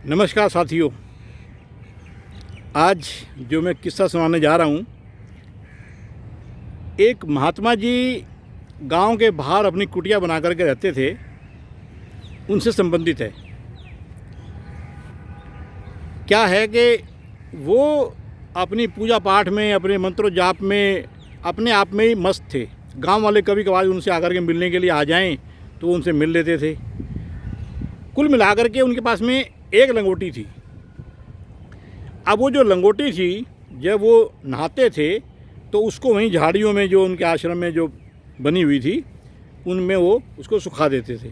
नमस्कार साथियों। आज जो मैं किस्सा सुनाने जा रहा हूँ, एक महात्मा जी गांव के बाहर अपनी कुटिया बना करके रहते थे, उनसे संबंधित है। क्या है कि वो अपनी पूजा पाठ में, अपने मंत्रो जाप में अपने आप में ही मस्त थे। गांव वाले कभी कभार उनसे आकर के मिलने के लिए आ जाएं तो उनसे मिल लेते थे। कुल मिलाकर के उनके पास में एक लंगोटी थी। अब वो जो लंगोटी थी, जब वो नहाते थे तो उसको वहीं झाड़ियों में, जो उनके आश्रम में जो बनी हुई थी, उनमें वो उसको सुखा देते थे।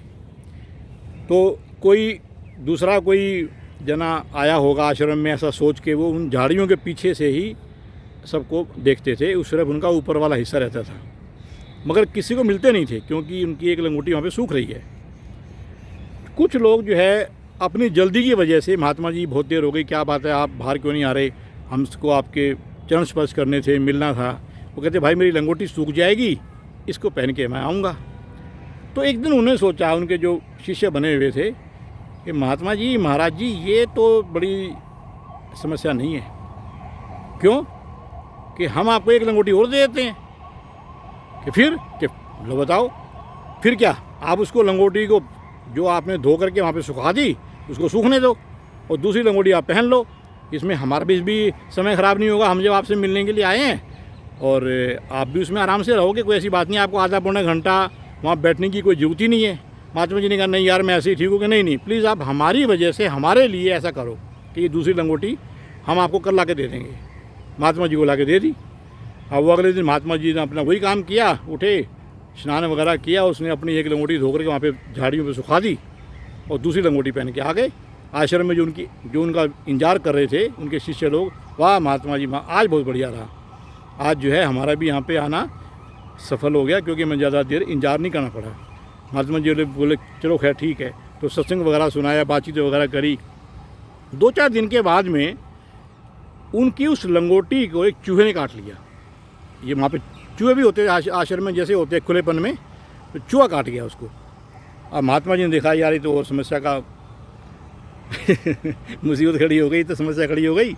तो कोई दूसरा कोई जना आया होगा आश्रम में, ऐसा सोच के वो उन झाड़ियों के पीछे से ही सबको देखते थे। उस सिर्फ उनका ऊपर वाला हिस्सा रहता था, मगर किसी को मिलते नहीं थे, क्योंकि उनकी एक लंगोटी वहाँ पे सूख रही है। कुछ लोग जो है अपनी जल्दी की वजह से, महात्मा जी बहुत देर हो गई, क्या बात है, आप बाहर क्यों नहीं आ रहे, हमको आपके चरण स्पर्श करने थे, मिलना था। वो कहते भाई मेरी लंगोटी सूख जाएगी, इसको पहन के मैं आऊँगा। तो एक दिन उन्होंने सोचा, उनके जो शिष्य बने हुए थे, कि महात्मा जी, महाराज जी, ये तो बड़ी समस्या नहीं है। क्यों? कि हम आपको एक लंगोटी और दे देते हैं। कि फिर कि लो बताओ, फिर क्या, आप उसको लंगोटी को जो आपने धो करके वहाँ पे सुखा दी, उसको सूखने दो और दूसरी लंगोटी आप पहन लो। इसमें हमारा भी समय ख़राब नहीं होगा। हम जब आपसे मिलने के लिए आए हैं और आप भी उसमें आराम से रहोगे, कोई ऐसी बात नहीं, आपको आधा पौना घंटा वहाँ बैठने की कोई ज़रूरत ही नहीं है। महात्मा जी ने कहा नहीं यार, मैं ऐसे ही ठीक हूँ। कि नहीं, प्लीज़ आप हमारी वजह से, हमारे लिए ऐसा करो कि ये दूसरी लंगोटी हम आपको कल ला के दे देंगे। महात्मा जी को ला के दे दी। अब वो अगले दिन महात्मा जी ने अपना वही काम किया, उठे, स्नान वगैरह किया, उसने अपनी एक लंगोटी धो करके वहाँ पे झाड़ियों पे सुखा दी और दूसरी लंगोटी पहन के आ गए आश्रम में। जो उनका इंतजार कर रहे थे उनके शिष्य लोग, वाह महात्मा जी, आज बहुत बढ़िया रहा, आज जो है हमारा भी यहाँ पे आना सफल हो गया, क्योंकि मैं ज़्यादा देर इंतजार नहीं करना पड़ा। महात्मा जी बोले चलो खैर ठीक है। तो सत्संग वगैरह सुनाया, बातचीत वगैरह करी। 2-4 दिन के बाद में उनकी उस लंगोटी को एक चूहे ने काट लिया। ये वहाँ पे चूहे भी होते हैं आश्रम में, जैसे होते हैं खुलेपन में, तो चूहा काट गया उसको। अब महात्मा जी ने देखा यार ये तो और समस्या का मुसीबत खड़ी हो गई, तो समस्या खड़ी हो गई।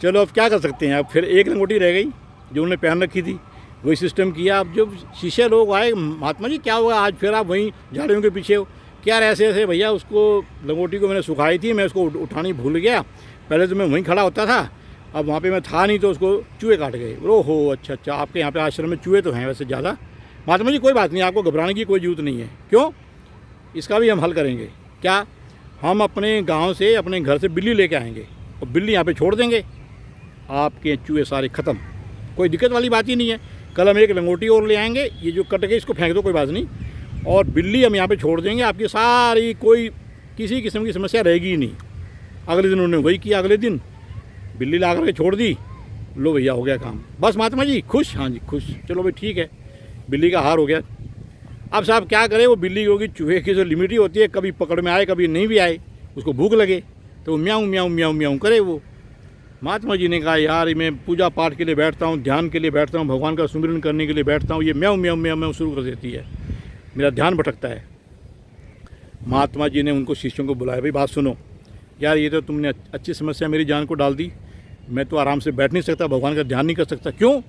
चलो अब क्या कर सकते हैं। अब फिर एक लंगोटी रह गई जो उन्होंने पहन रखी थी, वही सिस्टम किया। अब जब शिष्य लोग आए, महात्मा जी क्या होगा आज, फिर आप वहीं झाड़ियों के पीछे हो। क्या ऐसे ऐसे भैया, उसको लंगोटी को मैंने सुखाई थी, मैं उसको उठानी भूल गया, पहले तो मैं वहीं खड़ा होता था, अब वहाँ पे मैं था नहीं, तो उसको चूहे काट गए। ओहो अच्छा, आपके यहाँ पे आश्रम में चूहे तो हैं वैसे ज़्यादा। महात्मा जी कोई बात नहीं, आपको घबराने की कोई ज़रूरत नहीं है। क्यों? इसका भी हम हल करेंगे। क्या? हम अपने गांव से, अपने घर से बिल्ली लेके आएंगे और बिल्ली यहाँ पे छोड़ देंगे, आपके चूहे सारे ख़त्म। कोई दिक्कत वाली बात ही नहीं है। कल हम एक लंगोटी और ले आएंगे, ये जो कट गई इसको फेंक दो, कोई बात नहीं, और बिल्ली हम यहाँ पे छोड़ देंगे, आपकी सारी कोई किसी किस्म की समस्या रहेगी ही नहीं। अगले दिन उन्होंने वही किया। अगले दिन बिल्ली ला करके छोड़ दी, लो भैया हो गया काम। बस महात्मा जी खुश? हाँ जी खुश। चलो भाई ठीक है, बिल्ली का हार हो गया। अब साहब क्या करे, वो बिल्ली होगी, चूहे की जो लिमिट ही होती है, कभी पकड़ में आए कभी नहीं भी आए, उसको भूख लगे तो वो म्याऊं म्याऊं म्याऊं म्याऊं करे वो। महात्मा जी ने कहा यार मैं पूजा पाठ के लिए बैठता हूँ, ध्यान के लिए बैठता हूँ, भगवान का सुमिरन करने के लिए बैठता हूँ, ये म्याऊं म्याऊं म्याऊं म्याऊं शुरू कर देती है, मेरा ध्यान भटकता है। महात्मा जी ने उनको शिष्यों को बुलाया, भाई बात सुनो यार, ये तो तुमने अच्छी समस्या मेरी जान को डाल दी, मैं तो आराम से बैठ नहीं सकता, भगवान का ध्यान नहीं कर सकता। क्यों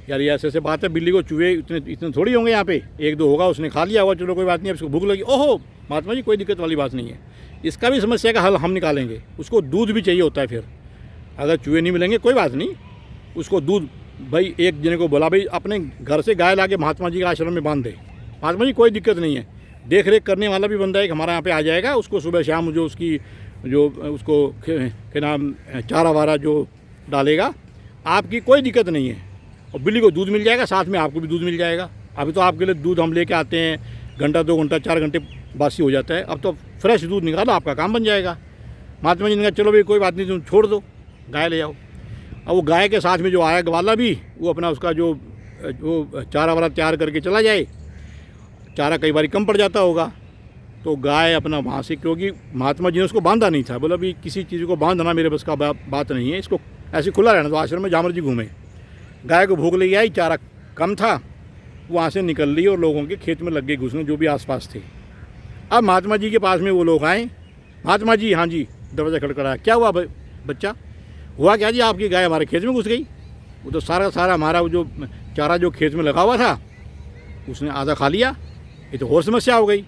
यार, ये ऐसे बात है, बिल्ली को चूहे इतने थोड़ी होंगे यहाँ पे, 1-2 होगा, उसने खा लिया होगा, चलो कोई बात नहीं, अब इसको भूख लगी। ओहो महात्मा जी कोई दिक्कत वाली बात नहीं है, इसका भी समस्या का हल हम निकालेंगे। उसको दूध भी चाहिए होता है, फिर अगर चूहे नहीं मिलेंगे कोई बात नहीं, उसको दूध, भाई एक जने को बोला भाई अपने घर से गाय ला के महात्मा जी के आश्रम में बांध दे। महात्मा जी कोई दिक्कत नहीं है, देख रेख करने वाला भी बंदा एक हमारा यहाँ पे आ जाएगा, उसको सुबह शाम जो उसकी जो उसको क्या नाम चारा वारा जो डालेगा, आपकी कोई दिक्कत नहीं है, और बिल्ली को दूध मिल जाएगा, साथ में आपको भी दूध मिल जाएगा। अभी तो आपके लिए दूध हम लेके आते हैं, घंटा 2 घंटा 4 घंटे बासी हो जाता है, अब तो फ्रेश दूध निकालो, आपका काम बन जाएगा। महात्मा जी ने कहा चलो भाई कोई बात नहीं, तुम छोड़ दो, गाय ले आओ। अब वो गाय के साथ में जो आया ग्वाला भी, वो अपना उसका जो चारा वारा तैयार करके चला जाए। चारा कई बार कम पड़ जाता होगा, तो गाय अपना वहाँ से, क्योंकि महात्मा जी ने उसको बांधा नहीं था, बोला भी किसी चीज़ को बांधना मेरे बस का बात नहीं है, इसको ऐसे खुला रहना, तो आश्रम में जहाँ मर्जी घूमे। गाय को भूख लगी आई, चारा कम था, वहाँ से निकल ली और लोगों के खेत में लग गई घुसने, जो भी आसपास थे। अब महात्मा जी के पास में वो लोग आए, महात्मा जी हाँ जी, दरवाज़ा खड़खड़ाया, क्या हुआ बच्चा? हुआ क्या जी, आपकी गाय हमारे खेत में घुस गई। वो तो सारा सारा हमारा वो जो चारा जो खेत में लगा हुआ था उसने आधा खा लिया। ये तो और समस्या हो गई,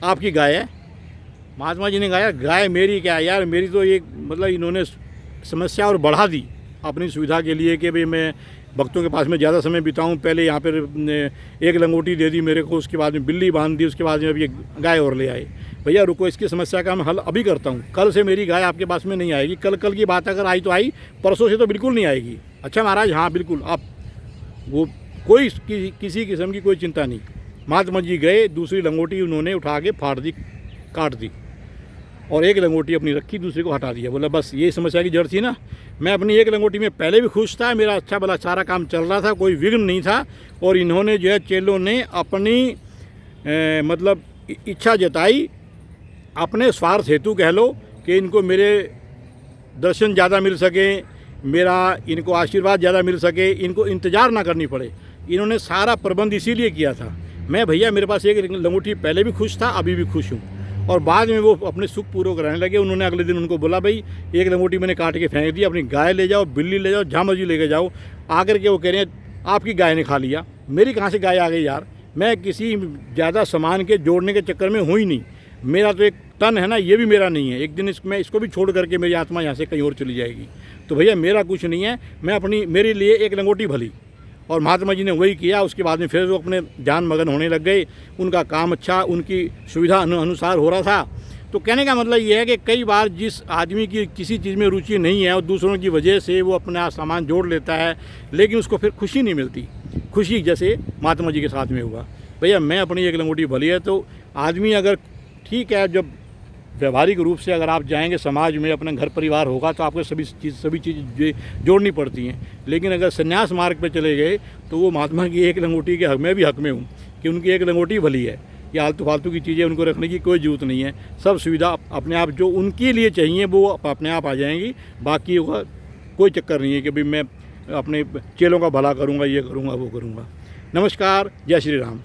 आपकी गाय है। महात्मा जी ने कहा, गाय मेरी क्या है यार, मेरी तो ये मतलब इन्होंने समस्या और बढ़ा दी अपनी सुविधा के लिए कि भाई मैं भक्तों के पास में ज़्यादा समय बिताऊं। पहले यहाँ पर एक लंगोटी दे दी मेरे को, उसके बाद में बिल्ली बांध दी, उसके बाद में अभी एक गाय और ले आए। भैया रुको, इसकी समस्या का मैं हल अभी करता हूँ। कल से मेरी गाय आपके पास में नहीं आएगी। कल की बात अगर आई तो आई, परसों से तो बिल्कुल नहीं आएगी। अच्छा महाराज, हाँ बिल्कुल, आप वो कोई किसी किस्म की कोई चिंता नहीं। महात्मा जी गए, दूसरी लंगोटी उन्होंने उठा के फाड़ दी, काट दी, और एक लंगोटी अपनी रखी, दूसरी को हटा दिया। बोला बस ये समस्या की जड़ थी ना। मैं अपनी एक लंगोटी में पहले भी खुश था, मेरा अच्छा भला सारा काम चल रहा था, कोई विघ्न नहीं था। और इन्होंने जो है चेलों ने अपनी मतलब इच्छा जताई, अपने स्वार्थ हेतु कह लो, कि इनको मेरे दर्शन ज़्यादा मिल सके, मेरा इनको आशीर्वाद ज़्यादा मिल सके, इनको इंतज़ार ना करनी पड़े। इन्होंने सारा प्रबंध इसीलिए किया था। मैं भैया मेरे पास एक लंगोटी पहले भी खुश था, अभी भी खुश हूँ। और बाद में वो अपने सुख पूर्वक रहने लगे। उन्होंने अगले दिन उनको बोला, भाई एक लंगोटी मैंने काट के फेंक दी, अपनी गाय ले जाओ, बिल्ली ले जाओ, जहाँ मर्जी लेके जाओ। आकर के वो कह रहे हैं आपकी गाय ने खा लिया। मेरी कहाँ से गाय आ गई यार, मैं किसी ज़्यादा सामान के जोड़ने के चक्कर में हूँ ही नहीं। मेरा तो एक तन है ना, ये भी मेरा नहीं है। एक दिन मैं इसको भी छोड़ करके मेरी आत्मा यहाँ से कहीं और चली जाएगी। तो भैया मेरा कुछ नहीं है, मैं मेरे लिए एक लंगोटी भली। और महात्मा जी ने वही किया। उसके बाद में फिर वो अपने ध्यान मगन होने लग गए। उनका काम अच्छा, उनकी सुविधा अनुसार हो रहा था। तो कहने का मतलब ये है कि कई बार जिस आदमी की किसी चीज़ में रुचि नहीं है और दूसरों की वजह से वो अपना सामान जोड़ लेता है, लेकिन उसको फिर खुशी नहीं मिलती। खुशी जैसे महात्मा जी के साथ में हुआ। भैया मैं अपनी एक लंगोटी भली है। तो आदमी अगर ठीक है, जब व्यवहारिक रूप से अगर आप जाएंगे समाज में, अपना घर परिवार होगा तो आपको सभी चीज़ जोड़नी पड़ती हैं। लेकिन अगर संन्यास मार्ग पे चले गए तो वो महात्मा की एक लंगोटी के हक में भी हक में हूँ कि उनकी एक लंगोटी भली है। ये आलतू फालतू की चीज़ें उनको रखने की कोई ज़रूरत नहीं है। सब सुविधा अपने आप जो उनके लिए चाहिए वो अपने आप आ जाएंगी। बाकी का कोई चक्कर नहीं है कि भाई मैं अपने चेलों का भला करूँगा, ये करूँगा, वो करूँगा। नमस्कार, जय श्री राम।